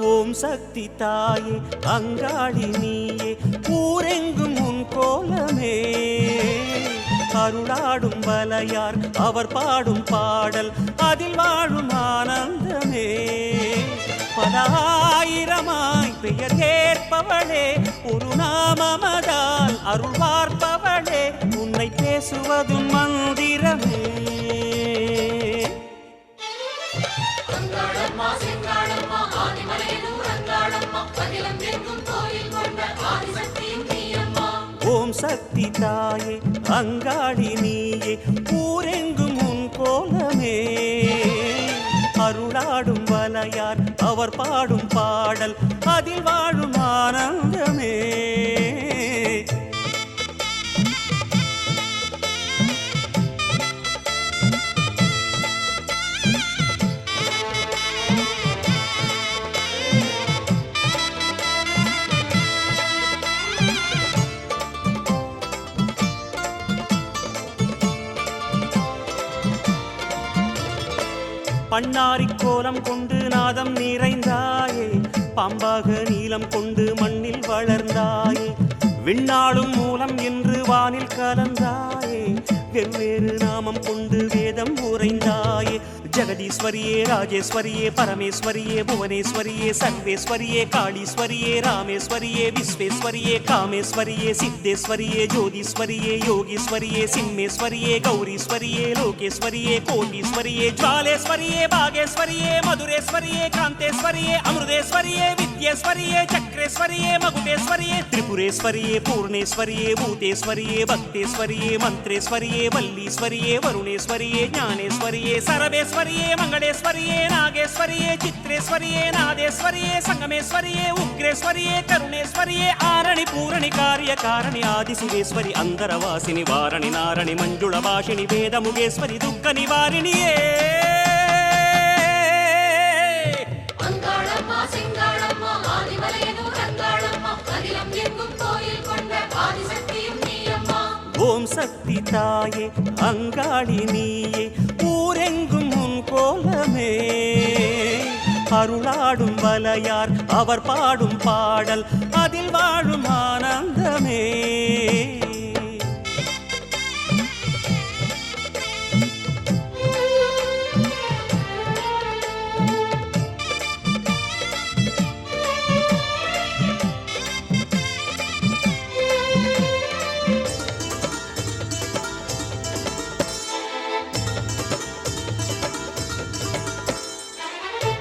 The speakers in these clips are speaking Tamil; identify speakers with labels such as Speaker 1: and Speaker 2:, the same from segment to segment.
Speaker 1: ஓம் சக்தி தாயே அங்காளி நீயே ஊரெங்கும் உன் கோலமே அருளாடும் வலையார் அவர் பாடும் பாடல் அதில் வாழும் ஆனந்தமே பல ஆயிரமாய் பெயர் கேட்பவளே ஒரு நாமமதால் அருள் பார்ப்பவளே உன்னை பேசுவதும் மந்திரமே ஓம் சக்தி தாயே அங்காளி நீயே ஊரெங்கும் உன் கோலமே அருளாடும் வலையார் அவர் பாடும் பாடல் அதில் வாழும் ஆனந்தமே பண்ணாரி கோலம் கொண்டு நாதம் நிறைந்தாயே பாம்பாக நீலம் கொண்டு மண்ணில் வளர்ந்தாயே விண்ணாளும் மூலம் என்று வானில் கலந்தாயே வெவ்வேறு நாமம் கொண்டு வேதம் உரைந்தாயே ஜெகதீஸ்வரியே ராஜேஸ்வரியே பரமேஸ்வரியே புவனேஸ்வரியே சர்வேஸ்வரியே காளீஸ்வரியே ராமேஸ்வரியே விஸ்வேஸ்வரியே காமேஸ்வரியே சித்தேஸ்வரியே ஜோதீஸ்வரியே யோகீஸ்வரியே சிம்மேஸ்வரியே கௌரீஸ்வரியே லோகேஸ்வரியே கோட்டீஸ்வரியே ஜ்வாலேஸ்வரியே பாகேஸ்வரியே மதுரேஸ்வரியே காந்தேஸ்வரியே அமிர்தேஸ்வரியே வித்யேஸ்வரியே சக்ரேஸ்வரியே மகுடேஸ்வரியே திரிபுரேஸ்வரியே பூர்ணேஸ்வரியே பூதேஸ்வரியே பக்தேஸ்வரியே மந்திரேஸ்வரியே வல்லீஸ்வரியே வருணேஸ்வரியே ஞானேஸ்வரியே சரவேஸ்வரியே மங்களேஸ்வரியே நாகேஸ்வரியே சித்ரேஸ்வரியே நாதேஸ்வரியே சங்கமேஸ்வரியே உக்ரேஸ்வரியே கருணேஸ்வரியே ஆரணி பூரணி காரிய காரணி ஆதிசிவேஸ்வரி அந்தரவாசினி வாரணி நாரணி மஞ்சுள பாஷினி வேதமுகேஸ்வரி துக்க நிவாரிணியே ஓம் சக்தி தாயே அங்காளி நீயே ஊரெங்கும் உன் கோலமே அருளாடும் வலையார் அவர் பாடும் பாடல் அதில் வாழும் ஆனந்தமே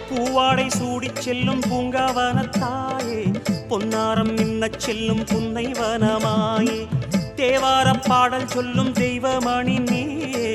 Speaker 1: பூவாடை சூடிச் செல்லும் பூங்காவனத்தாயே பொன்னாரம் மின்னச் செல்லும் புன்னை வனமாயே தேவாரம் பாடல் சொல்லும் தெய்வமணி நீயே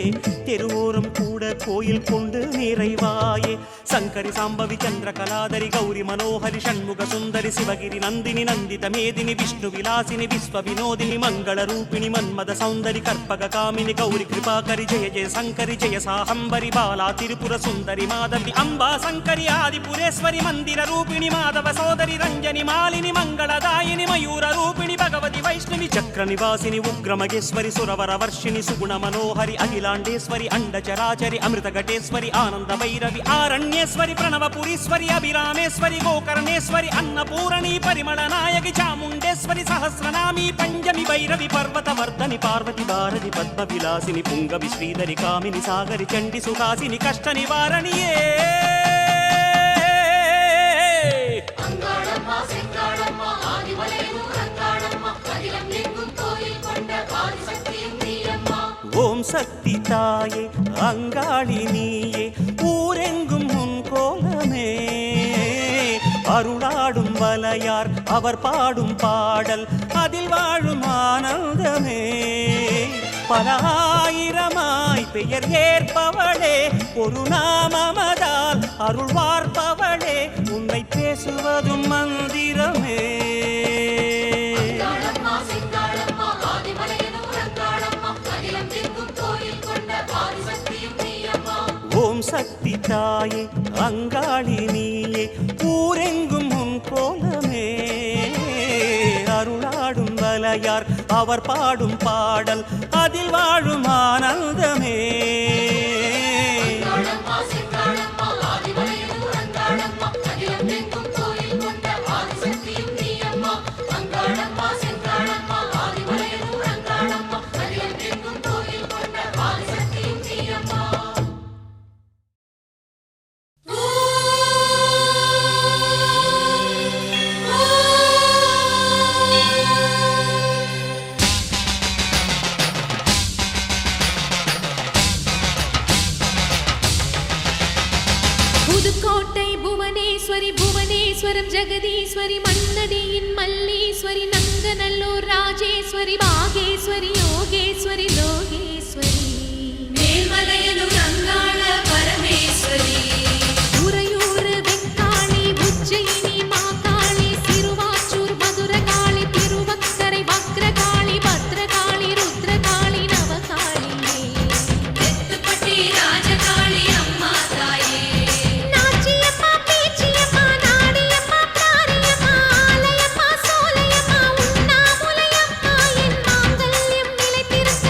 Speaker 1: தெருவோரம் கூட கோயில் கொண்டு நிறைவாயே சங்கரி சாம்பவி சந்திர கலாதரி கௌரி மனோஹரி ஷண்முக சுந்தரி சிவகிரி நந்தினி நந்தித மேதினி விஷ்ணு விலாசினி விஸ்வ வினோதினி மங்கள ரூபிணி மன்மத சௌந்தரி கற்பக காமினி கௌரி கிருபாகரி ஜெய ஜெய சங்கரி ஜெய சாஹம்பரி பாலா திரிபுர சுந்தரி மாதவி அம்பா சங்கரி ஆதிபுரேஸ்வரி மந்திர ரூபிணி மாதவ சோதரி ரஞ்சனி மாலினி மங்களதாயினி மயூர ரூபிணி பகவதி வைஷ்ணவி சக்கர நிவாசினி உக்ர மகேஸ்வரி சுரவர வர்ஷினி சுகுண மனோஹரி அகிலாண்டேஸ்வரி அண்டச்சராச்சரி அமிர்த கட்டேஸ்வரி ஆனந்த வைரவி ஆரண்யேஸ்வரி பிரணவபுரீஸ்வரி அபிராமேஸ்வரி கோகர்ணேஸ்வரி அன்னபூரணி பரிமள நாயகி சாமுண்டேஸ்வரி சஹஸ்ரநாமி பஞ்சமி வைரவி பர்வத வர்தனி பார்வதி பாரதி பத்ம விலாசினி புங்கவி ஸ்ரீதரி காமினி சாகரி சண்டி சுகாசினி கஷ்ட நிவாரணியே ஓம் சக்தி தாயே அங்காளி நீயே ஊரெங்கும் உன் கோலமே அருளாடும் வலையார் அவர் பாடும் பாடல் அதில் வாழும் ஆனந்தமே பல ஆயிரமாய் பெயர் ஏற்பவளே ஒரு நாமமதால் அருள் பார்ப்பவளே உன்னை பேசுவதும் மந்திரமே ஓம் சக்தி தாயே அங்காளி நீயே ஊரெங்கும் உன் கோலமே அருளாடும் வலையார் அவர் பாடும் பாடல் அதில் வாழும் ஆனந்தமே
Speaker 2: அங்காளம்மா செங்காளம்மா ஆதிமலையூர் அங்காளம்மா அகிலம் எங்கும் கோயில் மண்ணடியின் மல்லீஸ்வரி நங்கநல்லூர் ராஜேஸ்வரி பாகேஸ்வரி யோகேஸ்வரி லோகேஸ்வரி மேல்மலையனூர் அங்காள பரமேஸ்வரி உறையூர் வெக்காளி உஜ்ஜயினி மாகாளி சிறுவாச்சூர் மதுரகாளி திருவக்கரை வக்ரகாளி பத்ரகாளி ருத்ரகாளி நவகாளியே தெத்துப்பட்டி ராஜகாளி அம்மா தாயே நாச்சியம்மா பேச்சியம்மா நாடியம்மா காரியம்மா ஆலயம்மா சோலையம்மா உண்ணாமுலையம்மா என் மாங்கல்யம் நிலைத்திருக்க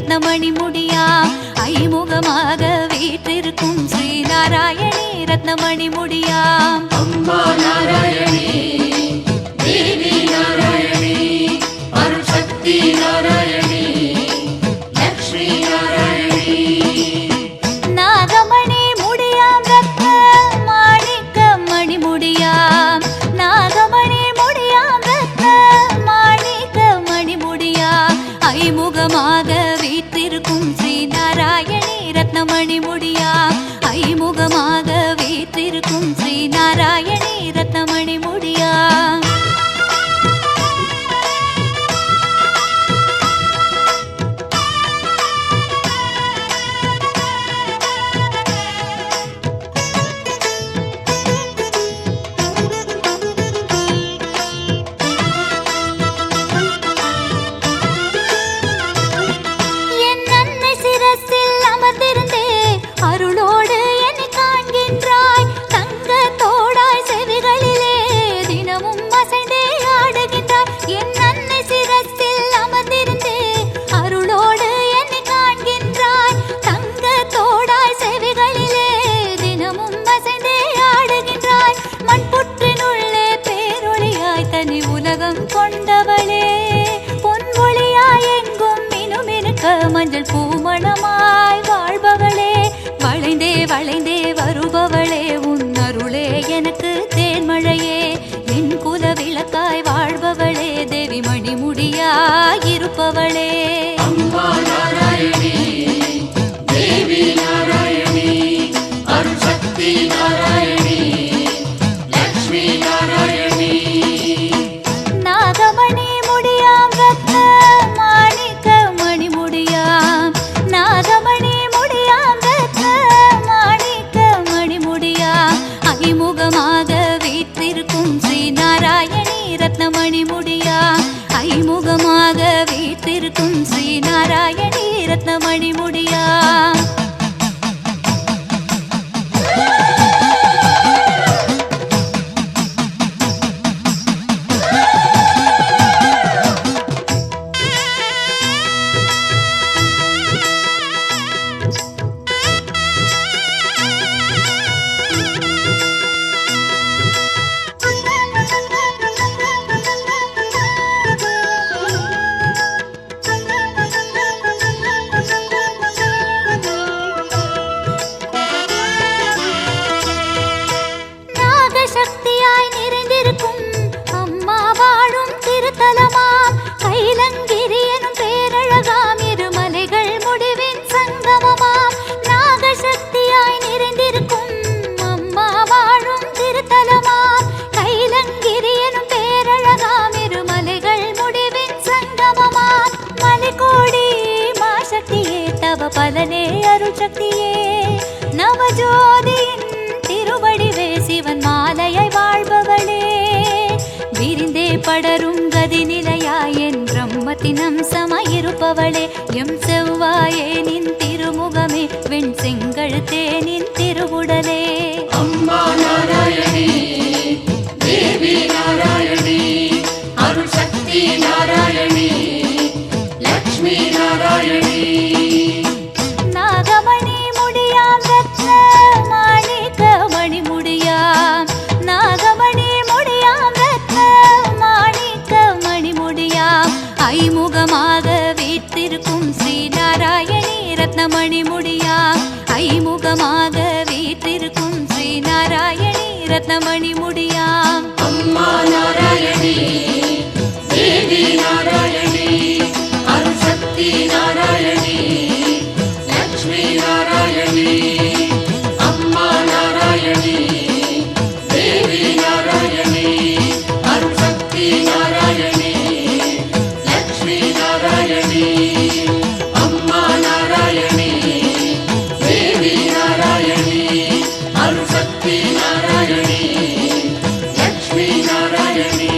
Speaker 2: ரத்னமணி முடியாம் ஐமுகமாக வீற்றிருக்கும் ஸ்ரீ நாராயணி ரத்னமணி முடியாம்
Speaker 3: அம்மா நாராயணி தேவி நாராயணி அருள் சக்தி நாராயணி லக்ஷ்மி நாராயணி
Speaker 2: நாகமணி முடியாம் ரத்ன மாணிக்க மணி முடியாம் நாகமணி முடியாம் ரத்ன மாணிக்க மணி முடியாம் ஐமுகமாக வீற்றிருக்கும் ஸ்ரீ நாராயணி ரத்னமணி முடியாம் ஐமுகமாக வீற்றிருக்கும் ஸ்ரீ நாராயணி ரத்னமணி முடியாம் என் அன்னை சிரசில் அமர்ந்திருந்தே அருளோடு என்னை காண்கின்றாய் தங்க தோடாய் செவிகளிலே தினமும் அசைந்தே ஆடுகின்றாய் என் அன்னை சிரசில் அமர்ந்திருந்தே அருளோடு என்னை காண்கின்றாய் தங்க தோடாய் செவிகளிலே தினமும் அசைந்தே ஆடுகின்றாய் மண் புற்றினுள்ளே பேரொளியாய் தனி உலகம் கொண்டவளே பொன்மொழியாய் எங்கும் மினுமினுக்க மஞ்சள் பூமணமாய் வாழ்பவளே வளைந்தே வளைந்தே வருபவளே உன் அருளே எனக்கு தேன்மழையே என் குல விளக்காய் வாழ்பவளே தேவி மணிமுடியாய் இருப்பவளே
Speaker 3: அம்மா நாராயணி தேவி நாராயணி அருள் சக்தி நாராயணி லக்ஷ்மி நாராயணி
Speaker 2: நாகமணி முடியாம் ரத்ன மாணிக்க மணி முடியாம் நாகமணி முடியாம் ரத்ன மாணிக்க மணி முடியாம் ஐமுகமாக வீற்றிருக்கும் ஸ்ரீ நாராயணி ரத்னமணி முடியாம் ஐமுகமாக வீற்றிருக்கும் ஸ்ரீ நாராயணி ரத்னமணி முடியாம் நாகசக்தியாய் நிறைந்திருக்கும் அம்மா வாழும் திருத்தலமாம் கைலங்கிரி எனும் பேரழகாம் இருமலைகள் முடிவின் சங்கமமாம் நாகசக்தியாய் நிறைந்திருக்கும் அம்மா வாழும் திருத்தலமாம் கைலங்கிரி எனும் பேரழகாம் இருமலைகள் முடிவின் சங்கமமாம் மலைக்கோடி மாசக்தியே தவ பலனே அருள் சக்தியே நவஜோதியின் திருவடிவே சிவன் மாலையாய் வாழ்பவளே விரிந்தே படரும் கதி நிலையாய் என் பிரம்மத்தின் அம்சமாயிருப்பவளே எம் செவ்வாயே நின் திருமுகமே வெண் செங்கழுத்தே நின் திருவுடலே
Speaker 3: அம்மா நாராயணி தேவி நாராயணி அருள் சக்தி நாராயணி லக்ஷ்மி நாராயணி
Speaker 2: நாகமணி முடியாம் ரத்ன மாணிக்க மணி முடியாம் நாகமணி முடியாம் ரத்ன மாணிக்க மணி முடியாம் ஐமுகமாக வீற்றிருக்கும் ஸ்ரீ நாராயணி ரத்னமணி முடியாம் ஐமுகமாக வீற்றிருக்கும் ஸ்ரீ நாராயணி ரத்னமணி முடியாம்
Speaker 3: அம்மா நாராயணி தேவி நாராயணி அருள் சக்தி நாராயணி லக்ஷ்மி நாராயணி அம்மா நாராயணி தேவி நாராயணி அருள் சக்தி நாராயணி லக்ஷ்மி நாராயணி அம்மா நாராயணி தேவி நாராயணி அருள் சக்தி நாராயணி லக்ஷ்மி நாராயணி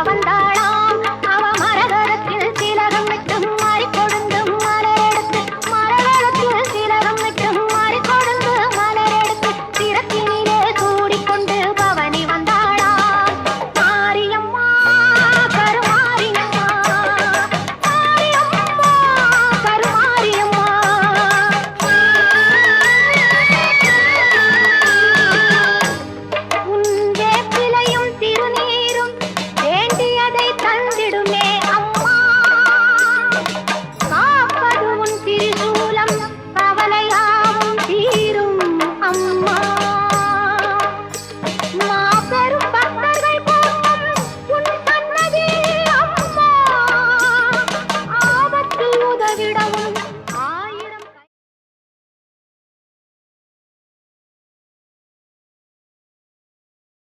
Speaker 2: வந்தாளா